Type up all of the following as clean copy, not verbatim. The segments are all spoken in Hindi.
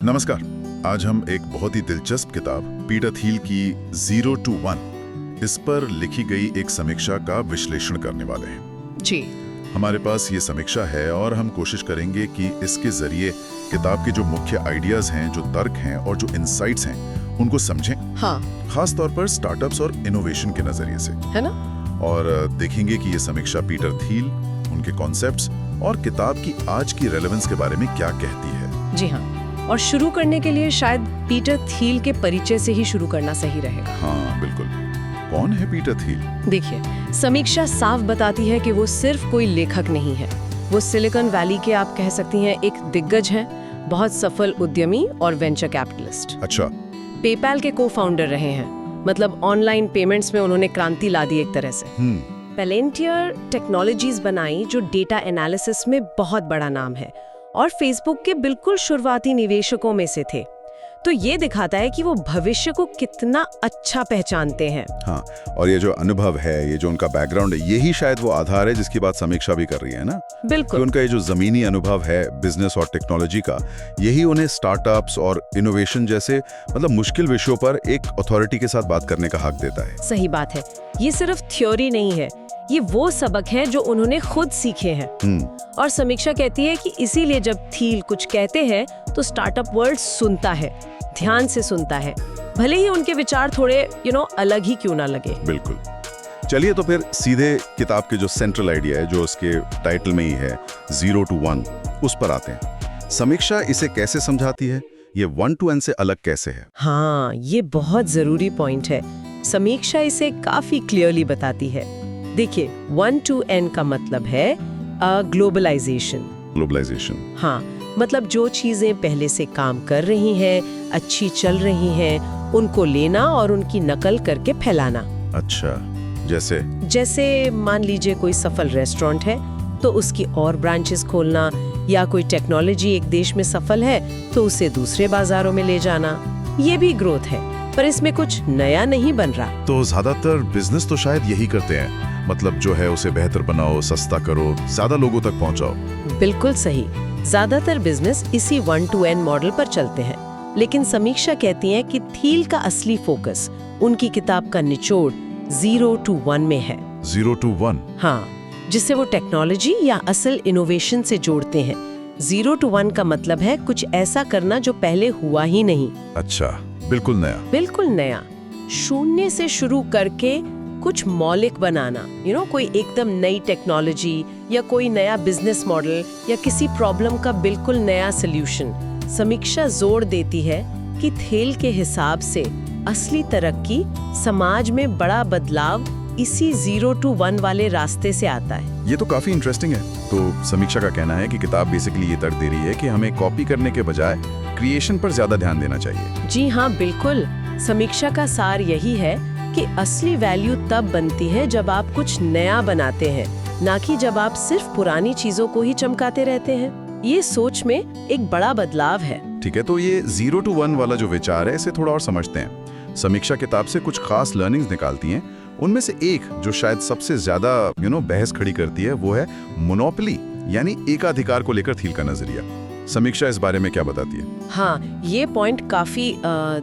नमस्कार। आज हम एक बहुत ही दिलचस्प किताब पीटर थिल की 0 to 1 इस पर लिखी गई एक समीक्षा का विश्लेषण करने वाले हैं। जी हमारे पास ये समीक्षा है और हम कोशिश करेंगे कि इसके जरिए किताब के जो मुख्य आइडियाज हैं, जो तर्क हैं और जो इनसाइट्स हैं उनको समझें। हाँ, खास तौर पर स्टार्टअप्स और इनोवेशन के नजरिए से, है ना। और देखेंगे कि ये समीक्षा पीटर थिल, उनके कॉन्सेप्ट्स और किताब की आज की रेलेवेंस के बारे में क्या कहती है। जी हाँ, और शुरू करने के लिए शायद पीटर थिल के परिचय से ही शुरू करना सही रहेगा। हाँ बिल्कुल। कौन है पीटर थिल? देखिए, समीक्षा साफ बताती है कि वो सिर्फ कोई लेखक नहीं है। वो सिलिकॉन वैली के, आप कह सकती हैं, एक दिग्गज हैं, बहुत सफल उद्यमी और वेंचर कैपिटलिस्ट। अच्छा। पेपैल के को-फाउंडर रहे हैं, मतलब ऑनलाइन पेमेंट्स में उन्होंने क्रांति ला दी एक तरह से। पेलेंटियर टेक्नोलॉजीज बनाई जो डेटा एनालिसिस में बहुत बड़ा नाम है, और फेसबुक के बिल्कुल शुरुआती निवेशकों में से थे। तो ये दिखाता है कि वो भविष्य को कितना अच्छा पहचानते हैं। हाँ, और ये जो अनुभव है, ये जो उनका बैकग्राउंड है, यही शायद वो आधार है जिसकी बात समीक्षा भी कर रही है ना। बिल्कुल। तो उनका ये जो जमीनी अनुभव है बिजनेस और टेक्नोलॉजी का, यही उन्हें स्टार्टअप्स और इनोवेशन जैसे मतलब मुश्किल विषयों पर एक अथॉरिटी के साथ बात करने का हक देता है। सही बात है। ये सिर्फ थ्योरी नहीं है, ये वो सबक है जो उन्होंने खुद सीखे हैं। और समीक्षा कहती है कि इसीलिए जब थिल कुछ कहते हैं तो स्टार्टअप वर्ल्ड सुनता है, ध्यान से सुनता है, भले ही उनके विचार थोड़े अलग ही क्यों ना लगे। बिल्कुल। चलिए तो फिर सीधे किताब के जो सेंट्रल आइडिया है, जो उसके टाइटल में ही है, 0 to 1, उस पर आते हैं। समीक्षा इसे कैसे समझाती है? ये 1 to n से अलग कैसे है? हाँ, ये बहुत जरूरी पॉइंट है। समीक्षा इसे काफी क्लियरली बताती है। देखिए, 1 to n का मतलब है ग्लोबलाइजेशन। ग्लोबलाइजेशन, हाँ, मतलब जो चीजें पहले से काम कर रही हैं, अच्छी चल रही हैं, उनको लेना और उनकी नकल करके फैलाना। अच्छा, जैसे मान लीजिए कोई सफल रेस्टोरेंट है तो उसकी और ब्रांचेस खोलना, या कोई टेक्नोलॉजी एक देश में सफल है तो उसे दूसरे बाजारों में ले जाना। ये भी ग्रोथ है, पर इसमें कुछ नया नहीं बन रहा। तो ज्यादातर बिजनेस तो शायद यही करते हैं, मतलब जो है उसे बेहतर बनाओ, सस्ता करो, ज्यादा लोगों तक पहुंचाओ। बिल्कुल सही। ज्यादातर बिजनेस इसी 1 to n मॉडल पर चलते हैं, लेकिन समीक्षा कहती है कि थिल का असली फोकस, उनकी किताब का निचोड़ 0 to 1 में है। 0 to 1? हाँ, जिससे वो टेक्नोलॉजी या असल इनोवेशन से जोड़ते हैं। 0 to 1 का मतलब है कुछ ऐसा करना जो पहले हुआ ही नहीं। अच्छा, बिल्कुल नया। बिल्कुल नया, शून्य से शुरू करके कुछ मौलिक बनाना। कोई एकदम नई टेक्नोलॉजी या कोई नया बिजनेस मॉडल या किसी प्रॉब्लम का बिल्कुल नया सल्यूशन। समीक्षा जोर देती है कि थिल के हिसाब से असली तरक्की, समाज में बड़ा बदलाव इसी 0 to 1 वाले रास्ते से आता है। ये तो काफी इंटरेस्टिंग है। तो समीक्षा का कहना है कि किताब बेसिकली ये तर्क दे रही है कि हमें कॉपी करने के बजाय क्रिएशन पर ज्यादा ध्यान देना चाहिए। जी हाँ, बिल्कुल। समीक्षा का सार यही है कि असली वैल्यू तब बनती है जब आप कुछ नया बनाते हैं, ना कि जब आप सिर्फ पुरानी चीजों को ही चमकाते रहते हैं। ये सोच में एक बड़ा बदलाव है। ठीक है, तो ये 0 to 1 वाला जो विचार है, इसे थोड़ा और समझते हैं। समीक्षा किताब से कुछ खास लर्निंग्स निकालती हैं। उनमें से एक जो शायद सबसे ज्यादा बहस खड़ी करती है, वो है मोनोपोली, यानी एकाधिकार को लेकर थिल का नजरिया। समीक्षा इस बारे में क्या बताती है? हाँ, ये पॉइंट काफी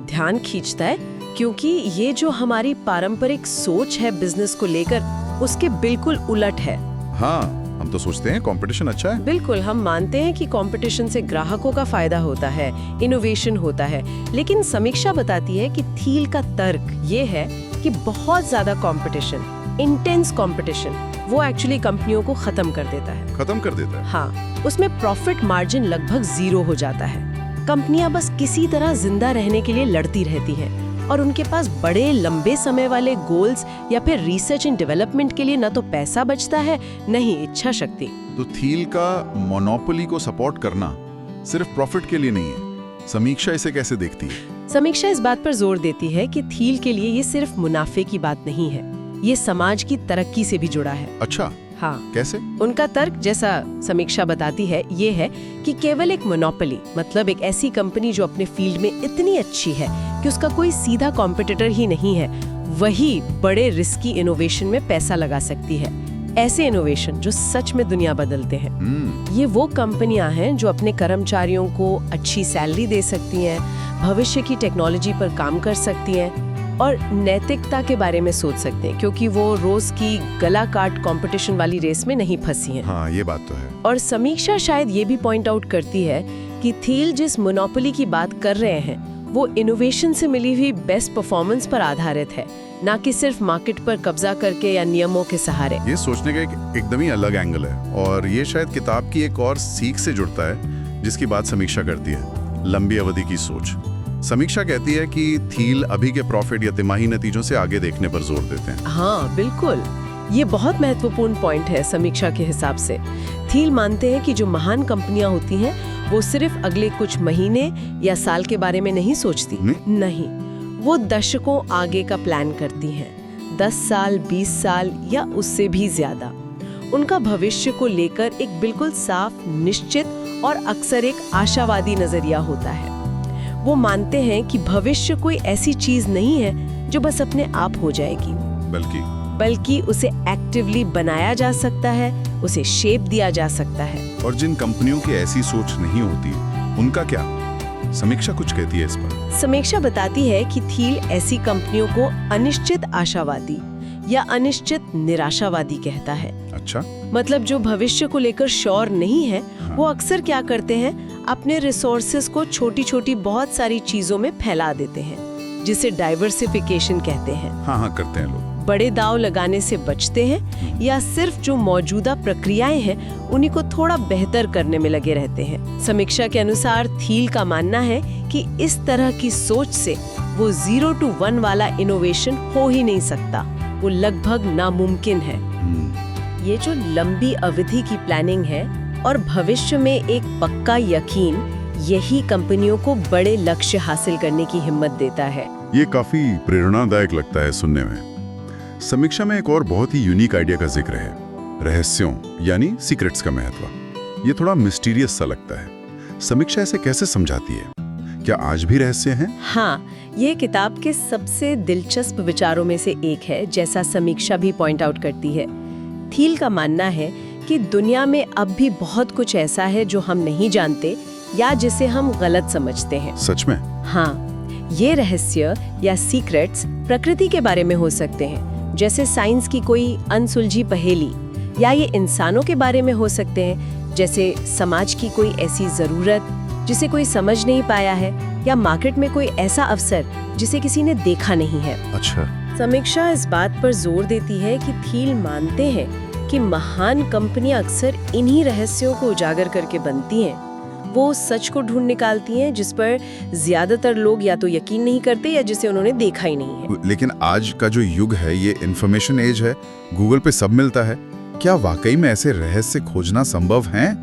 ध्यान खींचता है, क्योंकि ये जो हमारी पारंपरिक सोच है बिजनेस को लेकर, उसके बिल्कुल उलट है। हाँ, हम तो सोचते हैं कंपटीशन अच्छा है। बिल्कुल, हम मानते हैं कि कंपटीशन से ग्राहकों का फायदा होता है, इनोवेशन होता है। लेकिन समीक्षा बताती है कि थिल का तर्क ये है कि बहुत ज्यादा कंपटीशन, इंटेंस कंपटीशन, वो एक्चुअली कंपनियों को खत्म कर देता है। खत्म कर देता है? हाँ, उसमें प्रॉफिट मार्जिन लगभग 0 हो जाता है। कंपनियां बस किसी तरह जिंदा रहने के लिए लड़ती रहती हैं, और उनके पास बड़े लंबे समय वाले गोल्स या फिर रिसर्च एंड डेवलपमेंट के लिए न तो पैसा बचता है, न ही इच्छा शक्ति। तो थिल का मोनोपोली को सपोर्ट करना सिर्फ प्रॉफिट के लिए नहीं है। समीक्षा इसे कैसे देखती है? समीक्षा इस बात पर जोर देती है कि थिल के लिए ये सिर्फ मुनाफे की बात नहीं है, ये समाज की तरक्की से भी जुड़ा है। अच्छा, हाँ, कैसे? उनका तर्क, जैसा समीक्षा बताती है, ये है कि केवल एक मोनोपोली, मतलब एक ऐसी कंपनी जो अपने फील्ड में इतनी अच्छी है कि उसका कोई सीधा कॉम्पिटिटर ही नहीं है, वही बड़े रिस्की इनोवेशन में पैसा लगा सकती है। ऐसे इनोवेशन जो सच में दुनिया बदलते हैं। ये वो कंपनियां हैं जो अपने कर्मचारियों को अच्छी सैलरी दे सकती हैं, भविष्य की टेक्नोलॉजी पर काम कर सकती हैं और नैतिकता के बारे में सोच सकते हैं, क्योंकि वो रोज की गला काट कंपटीशन वाली रेस में नहीं फंसी हैं। हाँ, ये बात तो है। और समीक्षा शायद ये भी पॉइंट आउट करती है कि थील जिस मोनोपोली की बात कर रहे हैं वो इनोवेशन से मिली हुई बेस्ट परफॉर्मेंस पर आधारित है, ना कि सिर्फ मार्केट पर कब्जा करके या नियमों के सहारे। ये सोचने का एकदम ही अलग एंगल है और ये शायद किताब की एक और सीख से जुड़ता है जिसकी बात समीक्षा करती है, लंबी अवधि की सोच। समीक्षा कहती है कि थील अभी के प्रॉफिट या तिमाही नतीजों से आगे देखने पर जोर देते हैं। हाँ बिल्कुल, ये बहुत महत्वपूर्ण पॉइंट है। समीक्षा के हिसाब से थील मानते हैं कि जो महान कंपनियां होती हैं वो सिर्फ अगले कुछ महीने या साल के बारे में नहीं सोचती। नहीं, वो दशकों आगे का प्लान करती हैं, 10 साल, 20 साल या उससे भी ज्यादा। उनका भविष्य को लेकर एक बिल्कुल साफ, निश्चित और अक्सर एक आशावादी नजरिया होता है। वो मानते हैं कि भविष्य कोई ऐसी चीज नहीं है जो बस अपने आप हो जाएगी, बल्कि उसे एक्टिवली बनाया जा सकता है, उसे शेप दिया जा सकता है। और जिन कंपनियों की ऐसी सोच नहीं होती, उनका क्या? समीक्षा कुछ कहती है इस पर। समीक्षा बताती है कि थील ऐसी कंपनियों को अनिश्चित आशावादी या अनिश्चित निराशावादी कहता है। अच्छा, मतलब जो भविष्य को लेकर श्योर नहीं है, वो अक्सर क्या करते हैं, अपने रिसोर्सेज को छोटी छोटी बहुत सारी चीजों में फैला देते हैं, जिसे डाइवर्सिफिकेशन कहते हैं। हाँ, करते हैं लोग। बड़े दाव लगाने से बचते हैं या सिर्फ जो मौजूदा प्रक्रियाएं हैं उन्हीं को थोड़ा बेहतर करने में लगे रहते हैं। समीक्षा के अनुसार थील का मानना है कि इस तरह की सोच से वो 0 to 1 वाला इनोवेशन हो ही नहीं सकता, वो लगभग नामुमकिन है। ये जो लंबी अवधि की प्लानिंग है और भविष्य में एक पक्का यकीन, यही कंपनियों को बड़े लक्ष्य हासिल करने की हिम्मत देता है। ये काफी प्रेरणादायक लगता है सुनने में। समीक्षा में एक और बहुत ही यूनिक आइडिया का जिक्र है, रहस्यों यानी सीक्रेट्स का महत्व। ये थोड़ा मिस्टीरियस सा लगता है। समीक्षा इसे कैसे समझाती है? क्या आज भी रहस्य हैं? हाँ, ये किताब के सबसे दिलचस्प विचारों में से एक है, जैसा समीक्षा भी पॉइंट आउट करती है। थील का मानना है कि दुनिया में अब भी बहुत कुछ ऐसा है जो हम नहीं जानते या जिसे हम गलत समझते हैं। सच में? हाँ, ये रहस्य या सीक्रेट्स प्रकृति के बारे में हो सकते हैं, जैसे साइंस की कोई अनसुलझी पहेली, या ये इंसानों के बारे में हो सकते हैं, जैसे समाज की कोई ऐसी जरूरत जिसे कोई समझ नहीं पाया है, या मार्केट में कोई ऐसा अवसर जिसे किसी ने देखा नहीं है। अच्छा। समीक्षा इस बात पर जोर देती है कि थील मानते हैं कि महान कंपनियां अक्सर इन्हीं रहस्यों को उजागर करके बनती हैं। वो सच को ढूंढ निकालती हैं जिस पर ज्यादातर लोग या तो यकीन नहीं करते या जिसे उन्होंने देखा ही नहीं है। लेकिन आज का जो युग है ये इंफॉर्मेशन एज है, गूगल पे सब मिलता है। क्या वाकई में ऐसे रहस्य खोजना संभव है?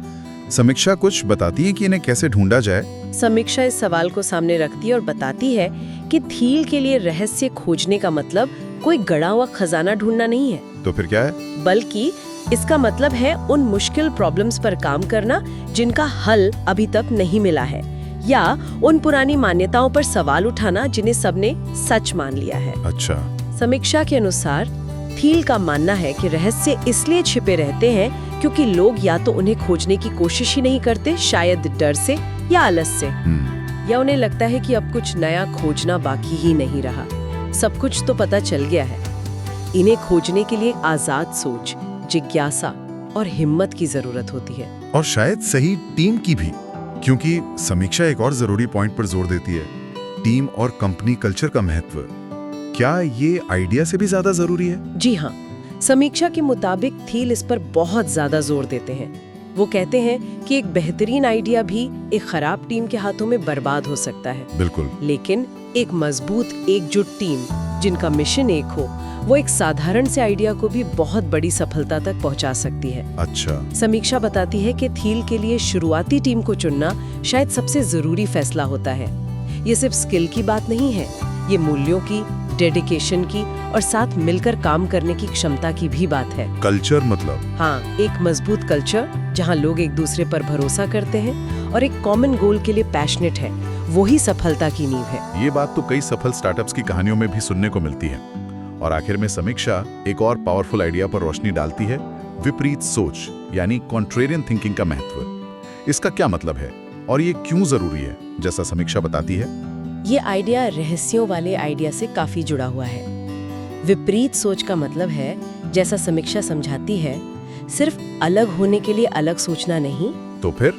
समीक्षा कुछ बताती है कि इन्हें कैसे ढूंढा जाए। समीक्षा इस सवाल को सामने रखती है और बताती है कि थील के लिए रहस्य खोजने का मतलब कोई गड़ा हुआ खजाना ढूंढना नहीं है। तो फिर क्या है? बल्कि इसका मतलब है उन मुश्किल प्रॉब्लम्स पर काम करना जिनका हल अभी तक नहीं मिला है, या उन पुरानी मान्यताओं पर सवाल उठाना जिन्हें सबने सच मान लिया है। अच्छा। समीक्षा के अनुसार थील का मानना है कि रहस्य इसलिए छिपे रहते हैं क्योंकि लोग या तो उन्हें खोजने की कोशिश ही नहीं करते, शायद डर से या आलस से, या उन्हें लगता है कि अब कुछ नया खोजना बाकी ही नहीं रहा, सब कुछ तो पता चल गया है। इन्हें खोजने के लिए आजाद सोच, जिज्ञासा और हिम्मत की जरूरत होती है, और शायद सही टीम की भी, क्योंकि समीक्षा एक और जरूरी पॉइंट पर जोर देती है, टीम और कंपनी कल्चर का महत्व। क्या ये आइडिया से भी ज्यादा जरूरी है? जी हाँ, समीक्षा के मुताबिक थील इस पर बहुत ज्यादा जोर देते हैं। वो कहते हैं कि एक बेहतरीन आइडिया भी एक खराब टीम के हाथों में बर्बाद हो सकता है। बिल्कुल। लेकिन एक मजबूत एकजुट टीम जिनका मिशन एक हो, वो एक साधारण से आइडिया को भी बहुत बड़ी सफलता तक पहुंचा सकती है। अच्छा। समीक्षा बताती है कि थील के लिए शुरुआती टीम को चुनना शायद सबसे जरूरी फैसला होता है। ये सिर्फ स्किल की बात नहीं है, ये मूल्यों की, डेडिकेशन की और साथ मिलकर काम करने की क्षमता की भी बात है। कल्चर मतलब? हाँ, एक मजबूत कल्चर जहाँ लोग एक दूसरे पर भरोसा करते हैं और एक कॉमन गोल के लिए पैशनेट है, वही सफलता की नींव है। ये बात तो कई सफल स्टार्टअप्स की कहानियों में भी सुनने को मिलती है। और आखिर में समीक्षा एक और पावरफुल आइडिया पर रोशनी डालती है, विपरीत सोच यानी कॉन्ट्रेरियन थिंकिंग का महत्व, इसका क्या मतलब है और ये क्यों जरूरी है, जैसा समीक्षा बताती है? ये आइडिया रहस्यों वाले आइडिया से काफी जुड़ा हुआ है। विपरीत सोच का मतलब है, जैसा समीक्षा समझाती है, सिर्फ अलग होने के लिए अलग सोचना नहीं, तो फिर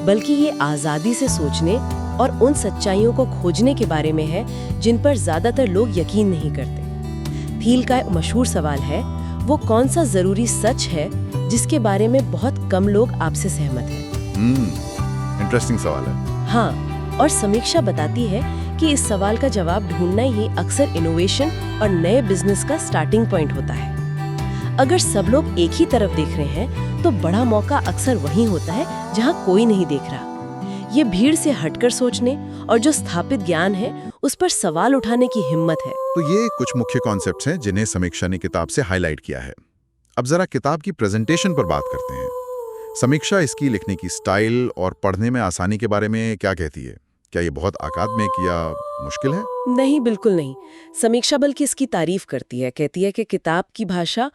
बल्कि ये आजादी से सोचने और उन सच्चाइयों को खोजने के बारे में है जिन पर ज्यादातर लोग यकीन नहीं करते। थील का एक मशहूर सवाल है, वो कौन सा जरूरी सच है जिसके बारे में बहुत कम लोग आपसे सहमत हैं? इंटरेस्टिंग सवाल है। हाँ, और समीक्षा बताती है कि इस सवाल का जवाब ढूंढना ही अक्सर इनोवेशन और नए बिजनेस का स्टार्टिंग पॉइंट होता है। अगर सब लोग एक ही तरफ देख रहे हैं तो बड़ा मौका अक्सर वहीं होता है जहां कोई नहीं देख रहा। ये भीड़ से हटकर सोचने और जो स्थापित ज्ञान है उस पर सवाल उठाने की हिम्मत है। तो ये कुछ मुख्य कॉन्सेप्ट्स हैं जिन्हें समीक्षा ने किताब से हाईलाइट किया है। अब जरा किताब की प्रेजेंटेशन पर बात करते हैं। समीक्षा इसकी लिखने की स्टाइल और पढ़ने में आसानी के बारे में क्या कहती है? क्या ये बहुत अकादमिक या मुश्किल है? नहीं, बिल्कुल नहीं। समीक्षा बल्कि इसकी तारीफ करती है, कहती है कि किताब की भाषा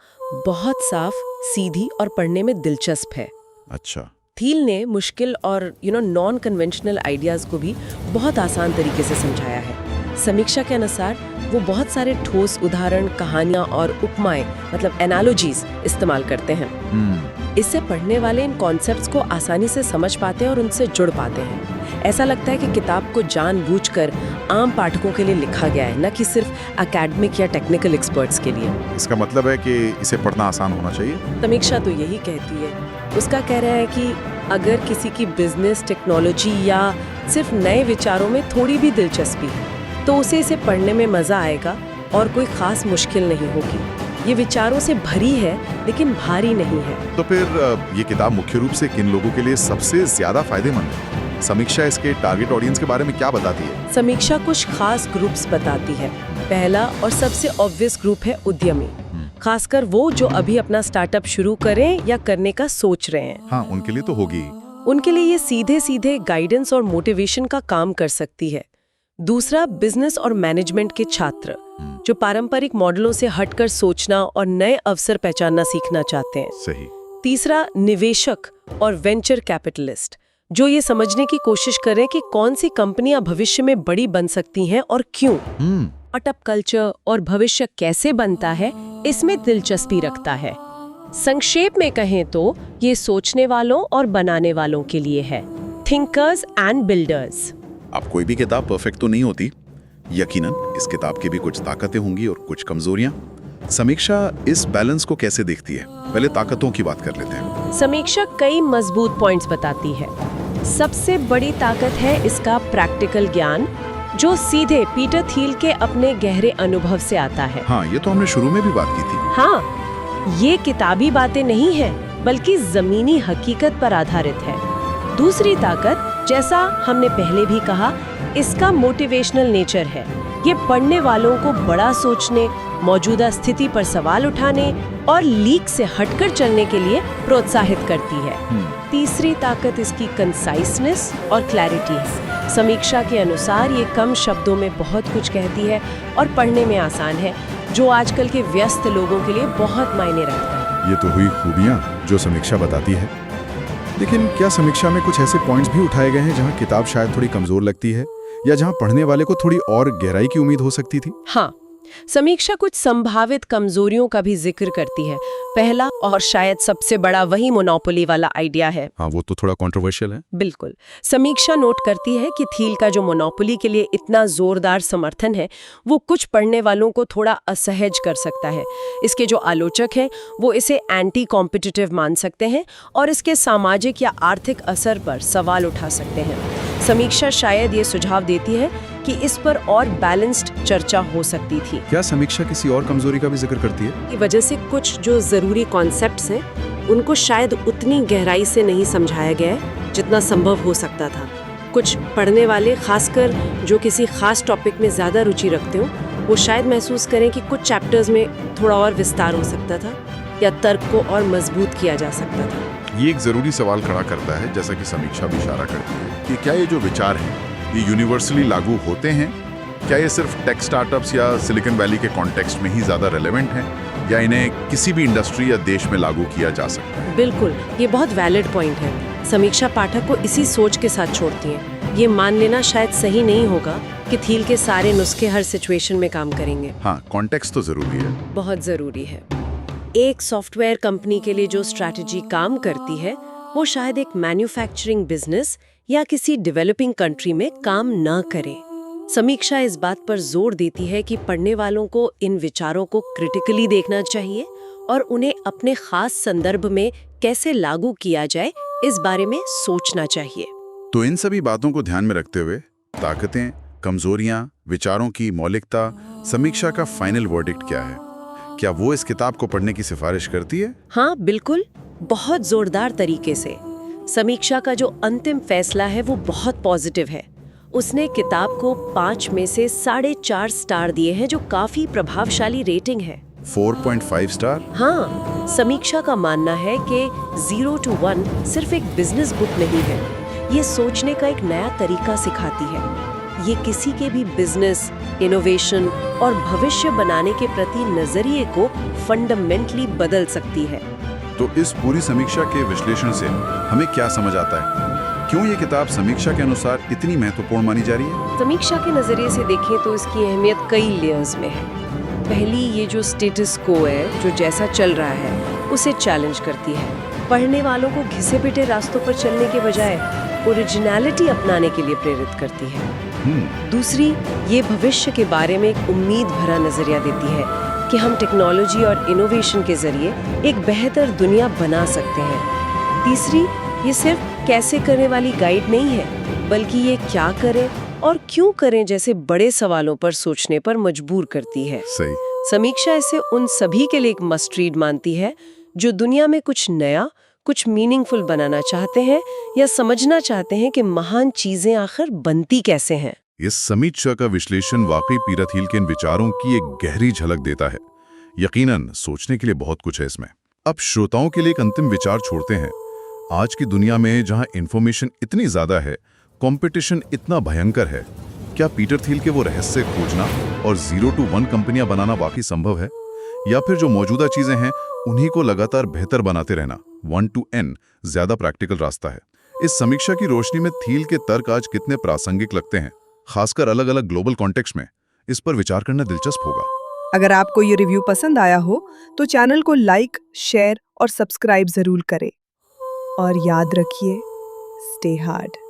बहुत साफ, सीधी और पढ़ने में दिलचस्प है। अच्छा। थील ने मुश्किल और नॉन कन्वेंशनल आइडियाज को भी बहुत आसान तरीके से समझाया है। समीक्षा के अनुसार वो बहुत सारे ठोस उदाहरण, कहानियां और उपमाएं, मतलब एनालॉजीज इस्तेमाल करते हैं। इससे पढ़ने वाले इन कॉन्सेप्ट्स को आसानी से समझ पाते हैं और उनसे जुड़ पाते हैं। ऐसा लगता है कि किताब को जानबूझकर आम पाठकों के लिए लिखा गया है, न कि सिर्फ एकेडमिक या टेक्निकल एक्सपर्ट्स के लिए। इसका मतलब है कि इसे पढ़ना आसान होना चाहिए? समीक्षा तो यही कहती है। उसका कह रहा है कि अगर किसी की बिजनेस, टेक्नोलॉजी या सिर्फ नए विचारों में थोड़ी भी दिलचस्पी है तो उसे इसे पढ़ने में मजा आएगा और कोई खास मुश्किल नहीं होगी। ये विचारों से भरी है लेकिन भारी नहीं है। तो फिर ये किताब मुख्य रूप से किन लोगों के लिए सबसे ज्यादा फायदेमंद है? समीक्षा इसके टारगेट ऑडियंस के बारे में क्या बताती है? समीक्षा कुछ खास ग्रुप्स बताती है। पहला और सबसे ऑब्वियस ग्रुप है उद्यमी, खासकर वो जो अभी अपना स्टार्टअप शुरू करें या करने का सोच रहे हैं। हाँ, उनके लिए तो होगी। उनके लिए ये सीधे सीधे गाइडेंस और मोटिवेशन का काम कर सकती है। दूसरा, बिजनेस और मैनेजमेंट के छात्र जो पारंपरिक मॉडलों से हटकर सोचना और नए अवसर पहचानना सीखना चाहते हैं। सही। तीसरा, निवेशक और वेंचर कैपिटलिस्ट जो ये समझने की कोशिश करें कि कौन सी कंपनियां भविष्य में बड़ी बन सकती हैं और क्यों। स्टार्टअप कल्चर और भविष्य कैसे बनता है, इसमें दिलचस्पी रखता है। संक्षेप में कहें तो ये सोचने वालों और बनाने वालों के लिए है, थिंकर्स एंड बिल्डर्स। अब कोई भी किताब परफेक्ट तो नहीं होती, यकीनन इस किताब की भी कुछ ताकतें होंगी और कुछ कमजोरियां। समीक्षा इस बैलेंस को कैसे देखती है? पहले ताकतों की बात कर लेते हैं। समीक्षा कई मजबूत पॉइंट्स बताती है। सबसे बड़ी ताकत है इसका प्रैक्टिकल ज्ञान जो सीधे पीटर थील के अपने गहरे अनुभव से आता है। हाँ, ये तो हमने शुरू में भी बात की थी। हाँ, ये किताबी बातें नहीं है बल्कि जमीनी हकीकत पर आधारित है। दूसरी ताकत, जैसा हमने पहले भी कहा, इसका मोटिवेशनल नेचर है। ये पढ़ने वालों को बड़ा सोचने, मौजूदा स्थिति पर सवाल उठाने और लीक से हटकर चलने के लिए प्रोत्साहित करती है। तीसरी ताकत इसकी कंसाइसनेस और क्लैरिटी है। समीक्षा के अनुसार ये कम शब्दों में बहुत कुछ कहती है और पढ़ने में आसान है, जो आजकल के व्यस्त लोगों के लिए बहुत मायने रखता है। ये तो हुई खूबियां जो समीक्षा बताती है, लेकिन क्या समीक्षा में कुछ ऐसे पॉइंट्स भी उठाए गए हैं जहां किताब शायद थोड़ी कमजोर लगती है या जहां पढ़ने वाले को थोड़ी और गहराई की उम्मीद हो सकती थी? हाँ, समीक्षा कुछ संभावित कमजोरियों का भी जिक्र करती है। पहला और शायद सबसे बड़ा वही मोनोपोली वाला आइडिया है। हाँ, वो तो थोड़ा कंट्रोवर्शियल है। बिल्कुल। समीक्षा नोट करती है कि थील का जो मोनोपोली के लिए इतना जोरदार समर्थन है वो कुछ पढ़ने वालों को थोड़ा असहज कर सकता है। इसके जो आलोचक हैं वो इसे एंटी कॉम्पिटिटिव मान सकते हैं और इसके सामाजिक या आर्थिक असर पर सवाल उठा सकते हैं। समीक्षा शायद ये सुझाव देती है कि इस पर और बैलेंस्ड चर्चा हो सकती थी। क्या समीक्षा किसी और कमजोरी का भी जिक्र करती है? की वजह से कुछ जो जरूरी कॉन्सेप्ट्स हैं उनको शायद उतनी गहराई से नहीं समझाया गया है जितना संभव हो सकता था। कुछ पढ़ने वाले, खासकर जो किसी खास टॉपिक में ज्यादा रुचि रखते हो, वो शायद महसूस करें कि कुछ चैप्टर्स में थोड़ा और विस्तार हो सकता था या तर्क को और मजबूत किया जा सकता था। ये एक जरूरी सवाल खड़ा करता है, जैसा कि समीक्षा भी इशारा करती है, कि क्या ये जो विचार हैं ये यूनिवर्सली लागू होते हैं? क्या ये सिर्फ टेक स्टार्टअप्स या सिलिकॉन वैली के कॉन्टेक्स्ट में ही ज्यादा रेलेवेंट हैं, या इन्हें किसी भी इंडस्ट्री या देश में लागू किया जा सकता है? बिल्कुल, ये बहुत वैलिड पॉइंट है। समीक्षा पाठक को इसी सोच के साथ छोड़ती हैं। ये मान लेना शायद सही नहीं होगा कि थील के सारे नुस्खे हर सिचुएशन में काम करेंगे। हाँ, कॉन्टेक्स्ट तो जरूरी है। बहुत ज़रूरी है। एक सॉफ्टवेयर कंपनी के लिए जो स्ट्रैटेजी काम करती है, वो शायद एक मैन्युफैक्चरिंग बिजनेस या किसी डेवलपिंग कंट्री में काम न करे। समीक्षा इस बात पर जोर देती है कि पढ़ने वालों को इन विचारों को क्रिटिकली देखना चाहिए और उन्हें अपने खास संदर्भ में कैसे लागू किया जाए, इस बारे में सोचना चाहिए। तो इन सभी बातों को ध्यान में रखते हुए ताकतें, कमजोरियां, विचारों की मौलिकता, समीक्षा का फाइनल वर्डिक्ट क्या है? क्या वो इस किताब को पढ़ने की सिफारिश करती है? हाँ, बिल्कुल, बहुत जोरदार तरीके से। समीक्षा का जो अंतिम फैसला है वो बहुत पॉजिटिव है। उसने किताब को 5 में से 4.5 स्टार दिए हैं, जो काफी प्रभावशाली रेटिंग है। 4.5 स्टार? हाँ, समीक्षा का मानना है कि 0 to 1 सिर्फ एक बिजनेस बुक नहीं है, ये सोचने का एक नया तरीका सिखाती है। ये किसी के भी बिजनेस, इनोवेशन और भविष्य बनाने के प्रति नजरिए को फंडामेंटली बदल सकती है। तो इस पूरी समीक्षा के विश्लेषण से हमें क्या समझ आता है? क्यों ये किताब समीक्षा के अनुसार इतनी महत्वपूर्ण मानी जा रही है? समीक्षा के नजरिए से देखें तो इसकी अहमियत कई लेयर्स में है। पहली, ये जो स्टेटस को है, जो जैसा चल रहा है, उसे चैलेंज करती है। पढ़ने वालों को घिसे पिटे रास्तों पर चलने के बजाय ओरिजिनलिटी अपनाने के लिए प्रेरित करती है। दूसरी, ये भविष्य के बारे में एक उम्मीद भरा नजरिया देती है कि हम टेक्नोलॉजी और इनोवेशन के जरिए एक बेहतर दुनिया बना सकते हैं। तीसरी, ये सिर्फ कैसे करने वाली गाइड नहीं है, बल्कि ये क्या करें और क्यों करें जैसे बड़े सवालों पर सोचने पर मजबूर करती है। सही। समीक्षा इसे उन सभी के लिए एक मस्ट रीड मानती है जो दुनिया में कुछ नया, कुछ मीनिंगफुल बनाना चाहते हैं या समझना चाहते हैं कि महान चीजें आखिर बनती कैसे हैं। इस समीक्षा का विश्लेषण वाकई पीरथ हील के इन विचारों की एक गहरी झलक देता है। यकीनन सोचने के लिए बहुत कुछ है इसमें। अब श्रोताओं के लिए एक अंतिम विचार छोड़ते हैं। आज की दुनिया में जहां इंफॉर्मेशन इतनी ज्यादा है, कंपटीशन इतना भयंकर है, क्या पीटर थील के वो रहस्य खोजना और 0 to 1 कंपनियां बनाना वाकई संभव है? या फिर जो मौजूदा चीजें हैं उन्हीं को लगातार बेहतर बनाते रहना 1 to n ज्यादा प्रैक्टिकल रास्ता है? इस समीक्षा की रोशनी में थील के तर्क आज कितने प्रासंगिक लगते हैं, खासकर अलग अलग ग्लोबल कॉन्टेक्स्ट में? इस पर विचार करना दिलचस्प होगा। अगर आपको ये रिव्यू पसंद आया हो तो चैनल को लाइक, शेयर और सब्सक्राइब जरूर करें। और याद रखिए, स्टे हार्ड।